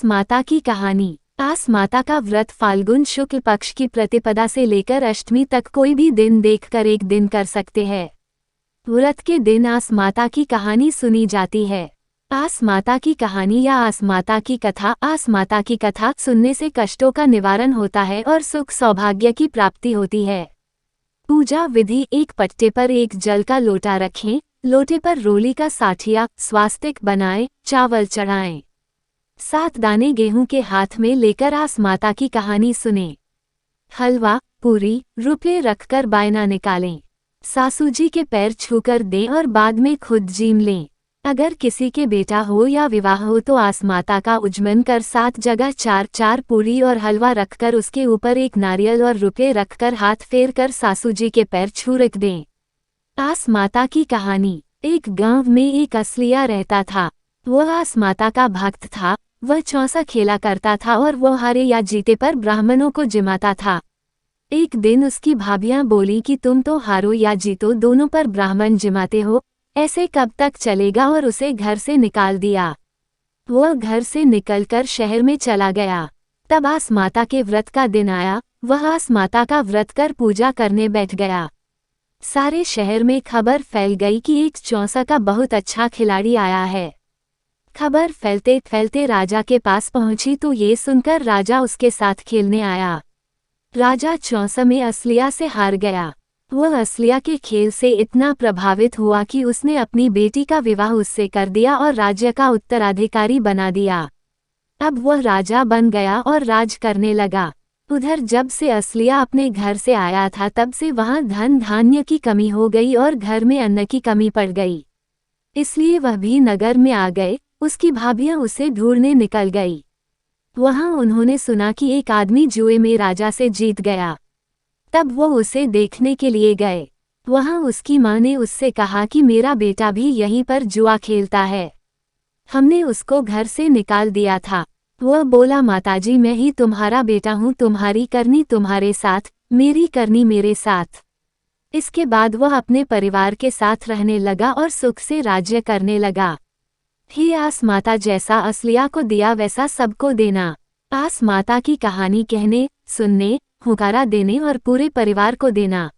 आस माता की कहानी। आस माता का व्रत फाल्गुन शुक्ल पक्ष की प्रतिपदा से लेकर अष्टमी तक कोई भी दिन देखकर एक दिन कर सकते हैं। व्रत के दिन आस माता की कहानी सुनी जाती है। आस माता की कहानी या आस माता की कथा। आस माता की कथा सुनने से कष्टों का निवारण होता है और सुख सौभाग्य की प्राप्ति होती है। पूजा विधि। एक पट्टे पर एक जल का लोटा रखें, लोटे पर रोली का साठिया स्वास्तिक बनाएं, चावल चढ़ाएं। 7 दाने गेहूं के हाथ में लेकर आस माता की कहानी सुनें। हलवा पूरी रुपये रखकर बायना निकालें। सासू जी के पैर छूकर दें और बाद में खुद जीम लें। अगर किसी के बेटा हो या विवाह हो तो आस माता का उज्जमन कर 7 जगह 4 पूरी और हलवा रखकर उसके ऊपर एक नारियल और रुपये रखकर हाथ फेर कर सासू जी के पैर छू रख दें। आस माता की कहानी। एक गांव में एक असलिया रहता था। वह आस माता का भक्त था। वह चौसा खेला करता था और वह हारे या जीते पर ब्राह्मणों को जिमाता था। एक दिन उसकी भाभियां बोली कि तुम तो हारो या जीतो दोनों पर ब्राह्मण जिमाते हो, ऐसे कब तक चलेगा, और उसे घर से निकाल दिया। वह घर से निकलकर शहर में चला गया। तब आस माता के व्रत का दिन आया। वह आस माता का व्रत कर पूजा करने बैठ गया। सारे शहर में खबर फैल गई कि एक चौसा का बहुत अच्छा खिलाड़ी आया है। खबर फैलते फैलते राजा के पास पहुंची तो ये सुनकर राजा उसके साथ खेलने आया। राजा चौसा में असलिया से हार गया। वह असलिया के खेल से इतना प्रभावित हुआ कि उसने अपनी बेटी का विवाह उससे कर दिया और राज्य का उत्तराधिकारी बना दिया। अब वह राजा बन गया और राज करने लगा। उधर जब से असलिया अपने घर से आया था तब से वहां धन धान्य की कमी हो गई और घर में अन्न की कमी पड़ गई। इसलिए वह भी नगर में आ गए। उसकी भाभियां उसे ढूंढने निकल गई। वहां उन्होंने सुना कि एक आदमी जुए में राजा से जीत गया। तब वो उसे देखने के लिए गए। वहां उसकी मां ने उससे कहा कि मेरा बेटा भी यहीं पर जुआ खेलता है, हमने उसको घर से निकाल दिया था। वह बोला, माताजी मैं ही तुम्हारा बेटा हूँ, तुम्हारी करनी तुम्हारे साथ, मेरी करनी मेरे साथ। इसके बाद वह अपने परिवार के साथ रहने लगा और सुख से राज्य करने लगा। हे आस माता, जैसा असलिया को दिया वैसा सबको देना। आस माता की कहानी कहने, सुनने, हुकारा देने और पूरे परिवार को देना।